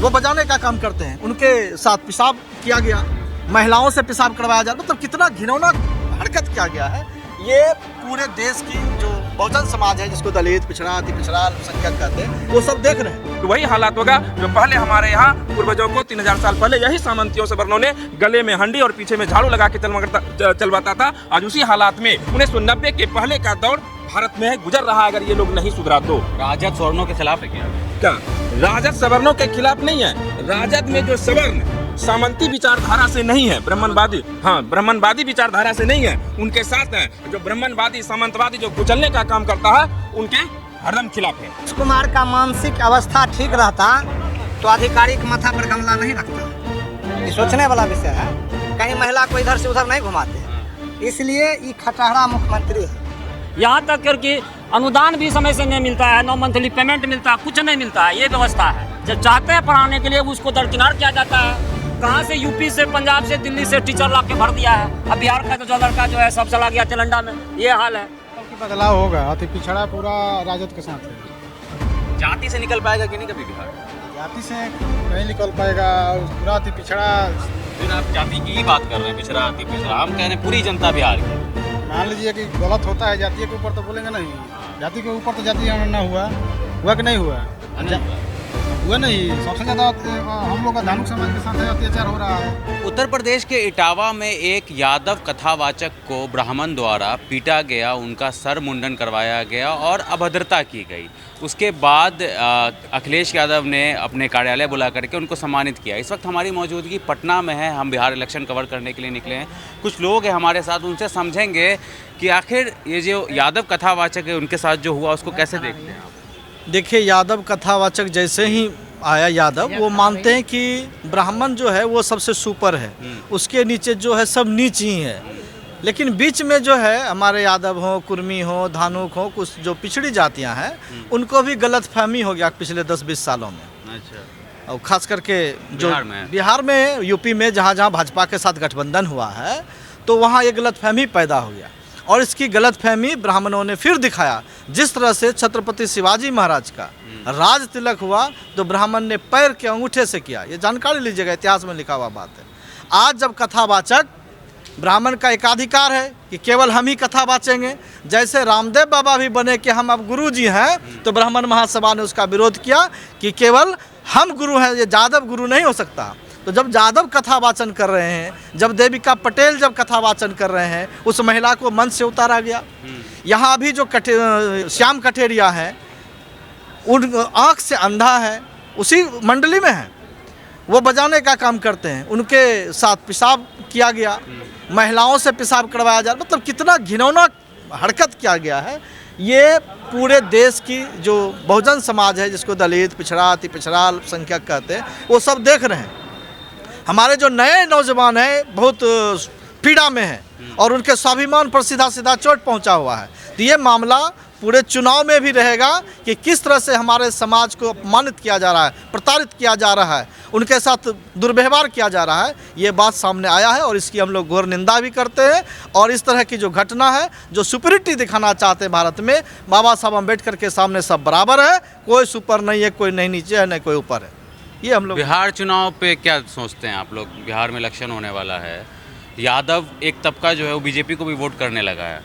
वो बजाने का काम करते हैं, उनके साथ पेशाब किया गया, महिलाओं से पेशाब करवाया जाए, मतलब कितना घिनौना हरकत किया गया है। ये पूरे देश की जो बहुजन समाज है, जिसको दलित, पिछड़ा, अति पिछड़ा, अल्पसंख्यक कहते हैं, वो सब देख रहे हैं। तो वही हालात होगा जो पहले हमारे यहाँ पूर्वजों को 3000 साल पहले यही सामंतियों से वर्णों ने गले में हंडी और पीछे में झाड़ू लगा के चलवाता था। आज उसी हालात में 1990 के पहले का दौर भारत में गुजर रहा है। अगर ये लोग नहीं सुधरा तो राजद सवर्णों के खिलाफ है क्या? राजद सवर्णों के खिलाफ नहीं है। राजद में जो सवर्ण सामंती विचारधारा से नहीं है, ब्राह्मणवादी, हाँ ब्राह्मणवादी विचारधारा से नहीं है, उनके साथ है। जो ब्राह्मणवादी सामंतवादी जो कुचलने का काम करता है, उनके हरदम खिलाफ है। कुमार का मानसिक अवस्था ठीक रहता तो आधिकारिक माथा पर गमला नहीं रखता। ये सोचने वाला विषय है। कहीं महिला को इधर से उधर नहीं घुमाते, इसलिए ये खटहरा मुख्यमंत्री है। यहाँ तक करके अनुदान भी समय से नहीं मिलता है, 9 मंथली पेमेंट मिलता है, कुछ नहीं मिलता है। ये व्यवस्था है। जब चाहते हैं पढ़ाने के लिए उसको दरकिनार किया जाता है। कहाँ से यूपी से, पंजाब से, दिल्ली से टीचर ला के भर दिया है। अब बिहार का जो लड़का जो है सब चला गया तेलंगा में। ये हाल है। बदलाव होगा, अति पिछड़ा पूरा राजद के साथ है। जाति से निकल पाएगा कि नहीं कभी बिहार? जाति से नहीं निकल पाएगा, पूरा अति पिछड़ा। फिर आप जाति की ही बात कर रहे हैं, पिछड़ा अति पिछड़ा। हम कह रहे हैं पूरी जनता बिहार की। मान लीजिए कि गलत होता है, जाति के ऊपर तो बोलेंगे नहीं। जाति के ऊपर तो जाति ना हुआ कि नहीं हुआ? हुआ नहीं। सबसे ज़्यादा हम लोग का धानुक समाज के साथ अत्याचार हो रहा है। उत्तर प्रदेश के इटावा में एक यादव कथावाचक को ब्राह्मण द्वारा पीटा गया, उनका सर मुंडन करवाया गया और अभद्रता की गई। उसके बाद अखिलेश यादव ने अपने कार्यालय बुला करके उनको सम्मानित किया। इस वक्त हमारी मौजूदगी पटना में है। हम बिहार इलेक्शन कवर करने के लिए निकले हैं। कुछ लोग हैं हमारे साथ, उनसे समझेंगे कि आखिर ये जो यादव कथावाचक है उनके साथ जो हुआ उसको कैसे देखते हैं आप? देखिए, यादव कथावाचक जैसे ही आया यादव, वो मानते हैं कि ब्राह्मण जो है वो सबसे सुपर है, उसके नीचे जो है सब नीच ही है। लेकिन बीच में जो है हमारे यादव हो, कुर्मी हो, धानुक हो, कुछ जो पिछड़ी जातियां हैं, उनको भी गलत फहमी हो गया पिछले 10-20 सालों में। अच्छा। और खास करके जो बिहार में, यूपी में जहाँ जहाँ भाजपा के साथ गठबंधन हुआ है, तो वहाँ ये गलत फहमी पैदा हो गया। और इसकी गलतफहमी ब्राह्मणों ने फिर दिखाया। जिस तरह से छत्रपति शिवाजी महाराज का राज तिलक हुआ, तो ब्राह्मण ने पैर के अंगूठे से किया। ये जानकारी लीजिएगा, इतिहास में लिखा हुआ बात है। आज जब कथावाचक, ब्राह्मण का एकाधिकार है कि केवल हम ही कथा बाचेंगे, जैसे रामदेव बाबा भी बने कि हम अब गुरु जी हैं, तो ब्राह्मण महासभा ने उसका विरोध किया कि केवल हम गुरु हैं, ये यादव गुरु नहीं हो सकता। तो जब यादव कथा वाचन कर रहे हैं, जब देविका पटेल जब कथा वाचन कर रहे हैं, उस महिला को मंच से उतारा गया। यहाँ अभी जो श्याम कठेरिया है, उन आँख से अंधा है, उसी मंडली में है, वो बजाने का काम करते हैं, उनके साथ पेशाब किया गया, महिलाओं से पेशाब करवाया जा, मतलब कितना घिनौना हरकत किया गया है। ये पूरे देश की जो बहुजन समाज है, जिसको दलित, पिछड़ा, अति पिछड़ा, अल्पसंख्यक कहते हैं, वो सब देख रहे हैं। हमारे जो नए नौजवान हैं बहुत पीड़ा में हैं और उनके स्वाभिमान पर सीधा सीधा चोट पहुंचा हुआ है। तो ये मामला पूरे चुनाव में भी रहेगा कि किस तरह से हमारे समाज को अपमानित किया जा रहा है, प्रताड़ित किया जा रहा है, उनके साथ दुर्व्यवहार किया जा रहा है। ये बात सामने आया है और इसकी हम लोग घोर निंदा भी करते हैं। और इस तरह की जो घटना है, जो सुपरिटी दिखाना चाहते हैं भारत में, बाबा साहब अम्बेडकर के सामने सब बराबर है, कोई सुपर नहीं है, कोई नहीं नीचे है, नहीं कोई ऊपर है। ये हम लोग बिहार चुनाव पे क्या सोचते हैं आप लोग? बिहार में इलेक्शन होने वाला है, यादव एक तबका जो है वो बीजेपी को भी वोट करने लगा है।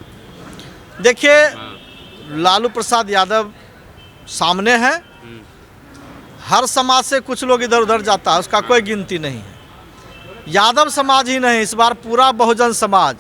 देखिए, लालू प्रसाद यादव सामने है, हर समाज से कुछ लोग इधर उधर जाता है, उसका कोई गिनती नहीं है। यादव समाज ही नहीं, इस बार पूरा बहुजन समाज,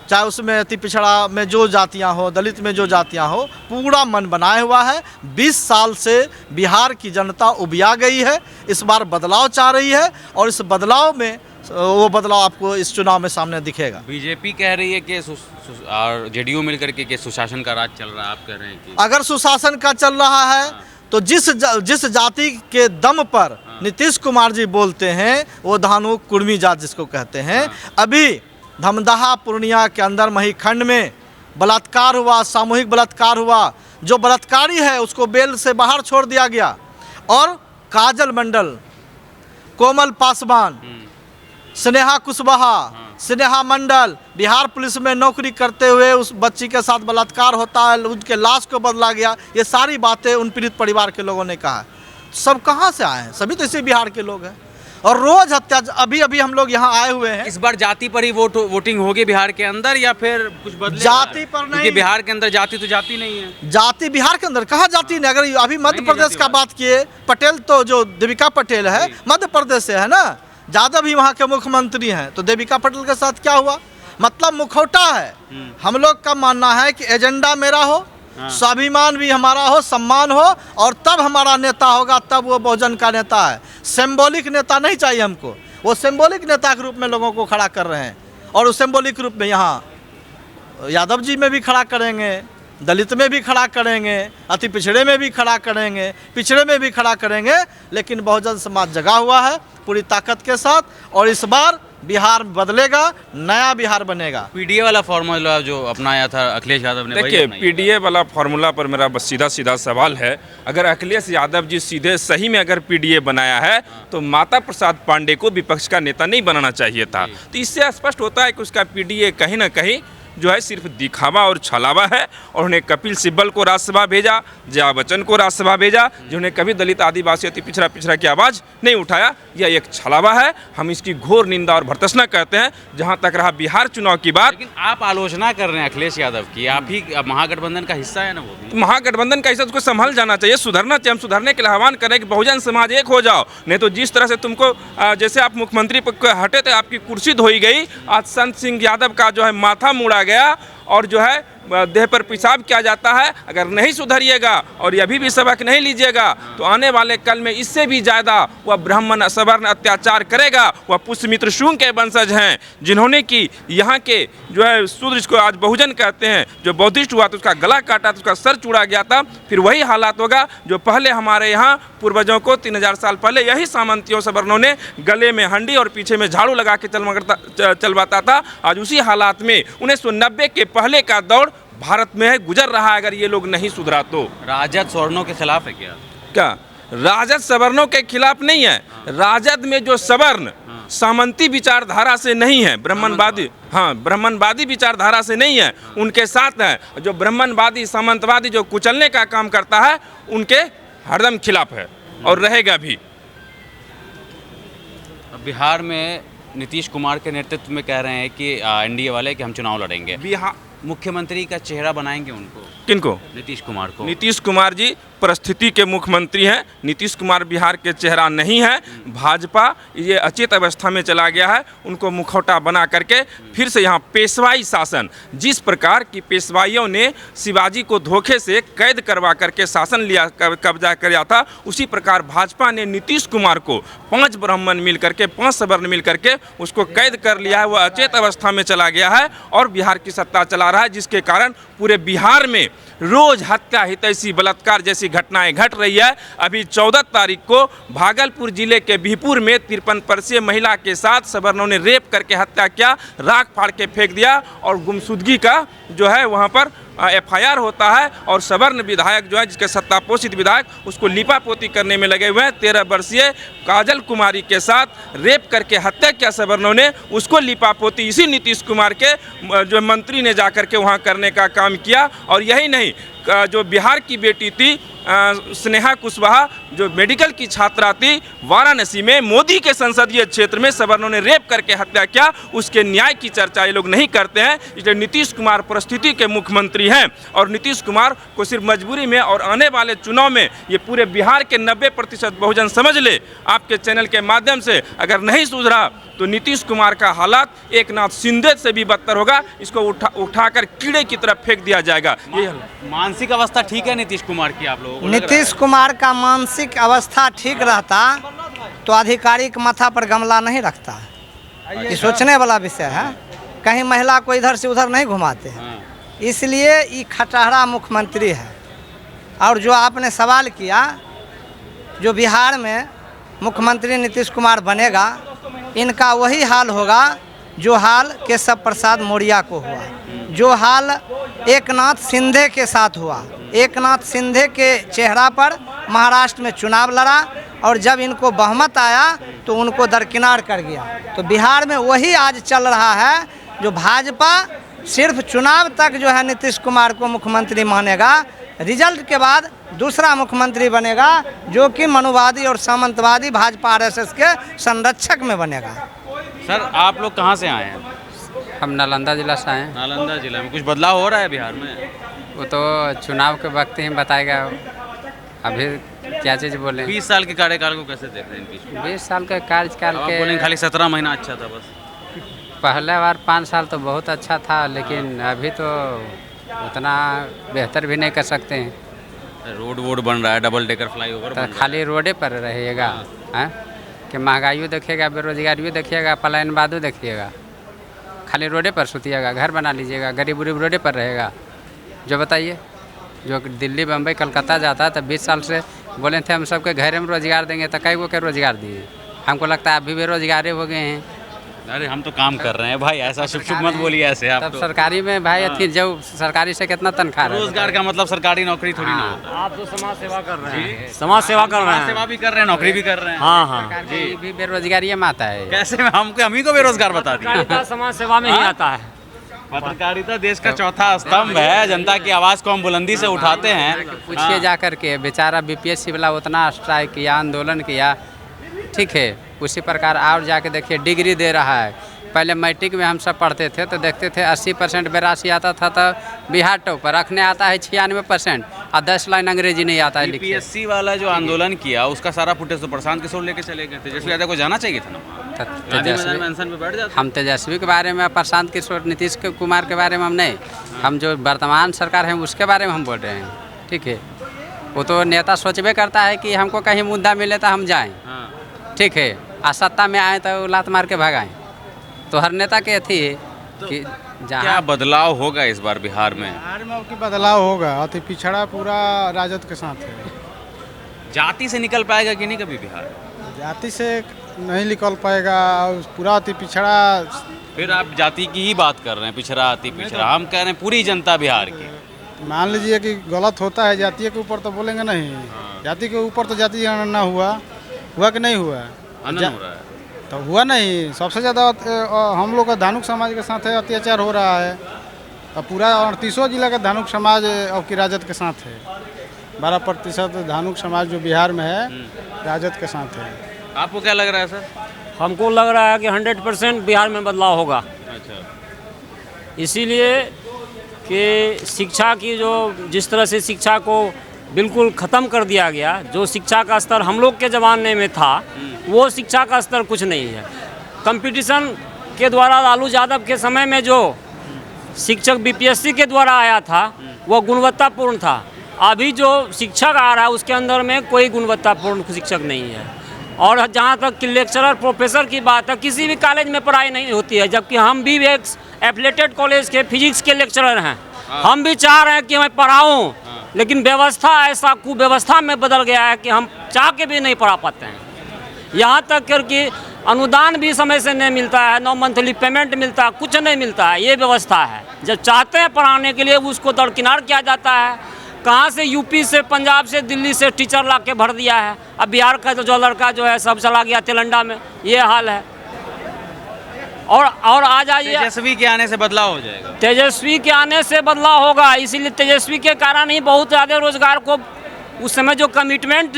चाहे उसमें अति पिछड़ा में जो जातियां हो, दलित में जो जातियां हो, पूरा मन बनाए हुआ है। 20 साल से बिहार की जनता उबिया गई है, इस बार बदलाव चाह रही है और इस बदलाव में वो बदलाव आपको इस चुनाव में सामने दिखेगा। बीजेपी कह रही है कि और जेडीयू मिलकर के सुशासन का राज चल रहा है, आप कह रहे हैं कि अगर सुशासन का चल रहा है तो जिस जाति के दम पर नीतीश कुमार जी बोलते हैं, वो धानुक कुर्मी जात जिसको कहते हैं, अभी धमदाहा पूर्णिया के अंदर महिखंड में बलात्कार हुआ, सामूहिक बलात्कार हुआ, जो बलात्कारी है उसको बेल से बाहर छोड़ दिया गया और काजल मंडल, कोमल पासवान, स्नेहा कुशवाहा, स्नेहा मंडल बिहार पुलिस में नौकरी करते हुए उस बच्ची के साथ बलात्कार होता है, उनके लाश को बदला गया। ये सारी बातें उन पीड़ित परिवार के लोगों ने कहा। सब कहाँ से आए हैं? सभी तो इसी बिहार के लोग हैं। और रोज हत्या, अभी अभी हम लोग यहाँ आए हुए हैं। इस बार जाति पर ही वोटिंग होगी बिहार के अंदर या फिर कुछ बदलेगा? जाति पर नहीं, क्योंकि बिहार के अंदर जाति तो जाति नहीं है। जाति बिहार के अंदर कहाँ जाति नहीं? अगर अभी मध्य प्रदेश का बात किए, पटेल तो जो देविका पटेल है मध्य प्रदेश से है ना, यादव भी वहाँ के मुख्यमंत्री हैं। तो देविका पटेल के साथ क्या हुआ? मतलब मुखौटा है। हम लोग का मानना है कि एजेंडा मेरा हो, स्वाभिमान भी हमारा हो, सम्मान हो, और तब हमारा नेता होगा, तब वो बहुजन का नेता है। सिंबॉलिक नेता नहीं चाहिए हमको। वो सिंबॉलिक नेता के रूप में लोगों को खड़ा कर रहे हैं, और उस सिंबॉलिक रूप में यहाँ यादव जी में भी खड़ा करेंगे, दलित में भी खड़ा करेंगे, अति पिछड़े में भी खड़ा करेंगे, पिछड़े में भी खड़ा करेंगे। लेकिन बहुजन समाज जगा हुआ है पूरी ताकत के साथ, और इस बार बिहार बदलेगा, नया बिहार बनेगा। पीडीए वाला फॉर्मूला जो अपनाया था अखिलेश यादव ने, देखिए पीडीए वाला फार्मूला पर मेरा बस सीधा सीधा सवाल है, अगर अखिलेश यादव जी सीधे सही में अगर पीडीए बनाया है तो माता प्रसाद पांडे को विपक्ष का नेता नहीं बनाना चाहिए था। तो इससे स्पष्ट होता है कि उसका पीडीए कहीं ना कहीं जो है सिर्फ दिखावा और छलावा है। और उन्हें कपिल सिब्बल को राज्यसभा भेजा, जया बच्चन को राज्यसभा भेजा, जिन्होंने कभी दलित आदिवासी अति पिछड़ा की आवाज़ नहीं उठाया। यह एक छलावा है, हम इसकी घोर निंदा और भर्त्सना करते हैं। जहां तक रहा बिहार चुनाव की बात, लेकिन आप आलोचना कर रहे हैं अखिलेश यादव की, आप ही महागठबंधन का हिस्सा है ना वो भी। महागठबंधन का हिस्सा, उसको संभल जाना चाहिए, सुधरना चाहिए। हम सुधरने के लिए आह्वान करें कि बहुजन समाज एक हो जाओ, नहीं तो जिस तरह से तुमको जैसे आप मुख्यमंत्री पर हटे थे, आपकी कुर्सी धोई गई, आज संत सिंह यादव का जो है माथा मुड़ा गया और जो है देह पर पेशाब किया जाता है। अगर नहीं सुधरिएगा और ये अभी भी सबक नहीं लीजिएगा तो आने वाले कल में इससे भी ज़्यादा वह ब्राह्मण सवर्ण अत्याचार करेगा। वह पुष्यमित्र शुंग के वंशज हैं, जिन्होंने कि यहाँ के जो है शूद्र, जिसको आज बहुजन कहते हैं, जो बौद्धिस्ट हुआ तो उसका गला काटा, तो उसका सर चूड़ा गया था। फिर वही हालात होगा जो पहले हमारे यहाँ पूर्वजों को 3000 साल पहले यही सामंतियों सवर्णों ने गले में हंडी और पीछे में झाड़ू लगा के चलवाता था। आज उसी हालात में 1990 के पहले का दौर भारत में है, गुजर रहा है। अगर ये लोग नहीं सुधरा तो राजद सवर्णों के खिलाफ है क्या? राजद सवर्णों के खिलाफ नहीं है। राजद में जो सवर्ण सामंती विचारधारा से नहीं है, ब्राह्मणवादी, हाँ ब्राह्मणवादी विचारधारा से नहीं है, उनके साथ है। जो ब्राह्मणवादी सामंतवादी जो कुचलने का काम करता है, उनके हरदम खिलाफ है और रहेगा भी। बिहार में नीतीश कुमार के नेतृत्व में कह रहे हैं कि एनडीए वाले कि हम चुनाव लड़ेंगे। बिहार मुख्यमंत्री का चेहरा बनाएंगे उनको? किनको? नीतीश कुमार को। नीतीश कुमार जी परिस्थिति के मुख्यमंत्री हैं। नीतीश कुमार बिहार के चेहरा नहीं है। भाजपा ये अचेत अवस्था में चला गया है। उनको मुखौटा बना करके फिर से यहाँ पेशवाई शासन, जिस प्रकार की पेशवाइयों ने शिवाजी को धोखे से कैद करवा करके शासन लिया, कब्जा किया था, उसी प्रकार भाजपा ने नीतीश कुमार को 5 ब्राह्मण मिल करके, 5 सवर्ण मिल करके उसको कैद कर लिया है। वह अचेत अवस्था में चला गया है और बिहार की सत्ता चला रहा है, जिसके कारण पूरे बिहार में रोज हत्या, हितैषी, बलात्कार जैसी घटनाएं घट रही है। अभी 14 तारीख को भागलपुर जिले के बिहपुर में 53 वर्षीय महिला के साथ सवर्णों ने रेप करके हत्या किया, राख फाड़ के फेंक दिया और गुमशुदगी का जो है वहां पर एफआईआर होता है। और सवर्ण विधायक जो है, जिसके सत्तापोषित विधायक, उसको लिपापोती करने में लगे हुए हैं। 13 वर्षीय काजल कुमारी के साथ रेप करके हत्या किया सवर्णों ने, उसको लिपापोती इसी नीतीश कुमार के जो मंत्री ने जाकर के वहाँ करने का काम किया। और यही नहीं, जो बिहार की बेटी थी स्नेहा कुशवाहा, जो मेडिकल की छात्रा थी, वाराणसी में मोदी के संसदीय क्षेत्र में सवर्णों ने रेप करके हत्या किया, उसके न्याय की चर्चा ये लोग नहीं करते हैं। इसलिए नीतीश कुमार परिस्थिति के मुख्यमंत्री हैं और नीतीश कुमार को सिर्फ मजबूरी में और आने वाले चुनाव में ये पूरे बिहार के 90% बहुजन समझ ले। आपके चैनल के माध्यम से अगर नहीं सुधरा तो नीतीश कुमार का हालात एक नाथ शिंदे से भी बदतर होगा। इसको उठाकर कीड़े की तरफ फेंक दिया जाएगा। ये मानसिक अवस्था ठीक है नीतीश कुमार की आप लोगों को? नीतीश कुमार का मानसिक अवस्था ठीक रहता तो अधिकारी के माथा पर गमला नहीं रखता। ये सोचने वाला विषय है। कहीं महिला को इधर से उधर नहीं घुमाते हैं, इसलिए ये खटहरा मुख्यमंत्री है। और जो आपने सवाल किया, जो बिहार में मुख्यमंत्री नीतीश कुमार बनेगा, इनका वही हाल होगा जो हाल केशव प्रसाद मौर्य को हुआ, जो हाल एकनाथ शिंदे के साथ हुआ। एकनाथ शिंदे के चेहरा पर महाराष्ट्र में चुनाव लड़ा और जब इनको बहुमत आया तो उनको दरकिनार कर गया। तो बिहार में वही आज चल रहा है, जो भाजपा सिर्फ चुनाव तक जो है नीतीश कुमार को मुख्यमंत्री मानेगा, रिजल्ट के बाद दूसरा मुख्यमंत्री बनेगा जो कि मनुवादी और सामंतवादी भाजपा आरएसएस के संरक्षक में बनेगा। सर आप लोग कहाँ से आए हैं? हम नालंदा जिला से आए हैं। नालंदा जिला में कुछ बदलाव हो रहा है बिहार में? वो तो चुनाव के वक्त ही बताएगा, अभी क्या चीज़ बोले। 20 साल के कार्यकाल को कैसे देख रहे हैं इनकी? 20 साल के कार्यकाल आप के बोलेंगे खाली 17 महीना अच्छा था बस। पहले बार 5 साल तो बहुत अच्छा था, लेकिन अभी तो उतना बेहतर भी नहीं कर सकते हैं। रोड वोड बन रहा है, डबल डेकर फ्लाईओवर तो खाली रोडे पर रहिएगा हैं कि महंगाई देखिएगा, बेरोजगारी देखिएगा, पलायनवादी देखिएगा, खाली रोडे पर सुतिएगा, घर बना लीजिएगा, गरीब उरीब रोडे पर रहेगा। जो बताइए, जो दिल्ली बम्बई कलकत्ता जाता है तो 20 साल से बोले थे हम सबके घर में रोजगार देंगे, तो कई वो के रोजगार दिए। हमको लगता है अभी बेरोजगारी हो गए हैं। अरे हम तो काम कर रहे हैं भाई, ऐसा शुभ शुभ मत बोलिए ऐसे आप तब तो। सरकारी में भाई अथी जो सरकारी से कितना तनख्वाह है? रोजगार का मतलब सरकारी नौकरी थोड़ी ना होता है। आप तो समाज सेवा कर रहे हैं, समाज सेवा कर रहे सेवा हैं। भी कर रहे हैं, नौकरी भी कर रहे हैं। हाँ हाँ, सरकार की भी बेरोजगारी में आता है। कैसे में हम को बेरोजगार बता दिए? पत्रकारिता समाज सेवा में ही आता है। पत्रकारिता देश का चौथा स्तंभ है, जनता की आवाज को हम बुलंदी से उठाते हैं। पूछिए जा करके, बेचारा बीपीएससी वाला उतना स्ट्राइक किया, आंदोलन किया, ठीक है, उसी प्रकार और जाके देखिए डिग्री दे रहा है। पहले मैट्रिक में हम सब पढ़ते थे तो देखते थे 80% 82 आता था, तो बिहार टॉपर रखने आता है 96% और 10 लाइन अंग्रेजी नहीं आता है लिखते। बीपीएससी वाला जो आंदोलन किया उसका सारा फुटेज तो प्रशांत किशोर लेके चले गए। तेजस्वी यादव को जाना चाहिए था ना, गांधी मैदान में अनशन पे बैठ जाते। हम तेजस्वी के बारे में, प्रशांत किशोर, नीतीश कुमार के बारे में हम नहीं, हम जो वर्तमान सरकार है उसके बारे में हम बोल रहे हैं, ठीक है। वो तो नेता सोचबे करता है कि हमको कहीं मुद्दा मिले तो हम जाएँ, ठीक है, आ सत्ता में आए तो लात मार के भगाएं। तो हर नेता के अथी है कि क्या जहाँ बदलाव होगा इस बार बिहार में? बिहार में अब की बदलाव होगा, अति पिछड़ा पूरा राजद के साथ है। जाति से निकल पाएगा कि नहीं कभी बिहार? जाति से नहीं निकल पाएगा, और पूरा अति पिछड़ा। फिर आप जाति की ही बात कर रहे हैं, पिछड़ा अति पिछड़ा। हम कह रहे हैं पूरी जनता बिहार की। मान लीजिए कि गलत होता है, जाति के ऊपर तो बोलेंगे नहीं, जाति के ऊपर तो जाति ना हुआ कि नहीं हुआ? हनन हो रहा है तो हुआ नहीं। सबसे ज़्यादा हम लोग का धानुक समाज के साथ है अत्याचार हो रहा है। अब पूरा 38 जिला का धानुक समाज अब की राजद के साथ है। 12% धानुक समाज जो बिहार में है राजद के साथ है। आपको क्या लग रहा है सर? हमको लग रहा है कि 100% बिहार में बदलाव होगा। अच्छा, इसीलिए कि शिक्षा की जो जिस तरह से शिक्षा को बिल्कुल ख़त्म कर दिया गया, जो शिक्षा का स्तर हम लोग के ज़माने में था वो शिक्षा का स्तर कुछ नहीं है। कंपटीशन के द्वारा लालू यादव के समय में जो शिक्षक बीपीएससी के द्वारा आया था वो गुणवत्तापूर्ण था। अभी जो शिक्षक आ रहा है उसके अंदर में कोई गुणवत्तापूर्ण शिक्षक नहीं है। और जहाँ तक कि लेक्चरर प्रोफेसर की बात है, किसी भी कॉलेज में पढ़ाई नहीं होती है, जबकि हम भी एक एफिलेटेड कॉलेज के फिजिक्स के लेक्चरर हैं। हम भी चाह रहे हैं कि मैं पढ़ाऊँ, लेकिन व्यवस्था ऐसा कुव्यवस्था में बदल गया है कि हम चाह के भी नहीं पढ़ा पाते हैं। यहाँ तक कि अनुदान भी समय से नहीं मिलता है, 9 मंथली पेमेंट मिलता है, कुछ नहीं मिलता है। ये व्यवस्था है। जब चाहते हैं पढ़ाने के लिए उसको दरकिनार किया जाता है। कहाँ से यूपी से, पंजाब से, दिल्ली से टीचर ला के भर दिया है। अब बिहार का जो लड़का जो है सब चला गया तेलंगा में, ये हाल है। और आ जाइए, तेजस्वी के आने से बदलाव हो जाएगा। तेजस्वी के आने से बदलाव होगा। इसीलिए तेजस्वी के कारण ही बहुत ज़्यादा रोजगार को उस समय जो कमिटमेंट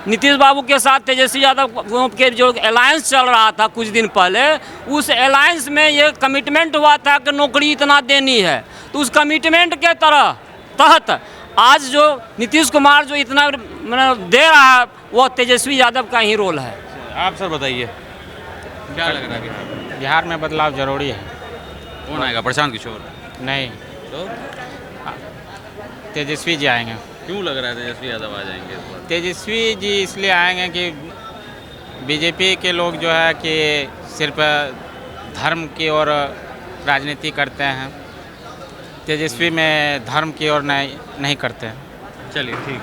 नीतीश बाबू के साथ तेजस्वी यादव के जो अलायंस चल रहा था कुछ दिन पहले, उस अलायंस में ये कमिटमेंट हुआ था कि नौकरी इतना देनी है। तो उस कमिटमेंट के तहत आज जो नीतीश कुमार जो इतना दे रहा है वो तेजस्वी यादव का ही रोल है। आप सर बताइए क्या लग रहा है? बिहार में बदलाव जरूरी है। कौन आएगा? प्रशांत किशोर? नहीं, तो तेजस्वी जी आएंगे। क्यों लग रहा है तेजस्वी यादव आ जाएंगे इस बार? तेजस्वी जी इसलिए आएंगे कि बीजेपी के लोग जो है कि सिर्फ धर्म की ओर राजनीति करते हैं, तेजस्वी में धर्म की ओर नहीं करते हैं। चलिए ठीक।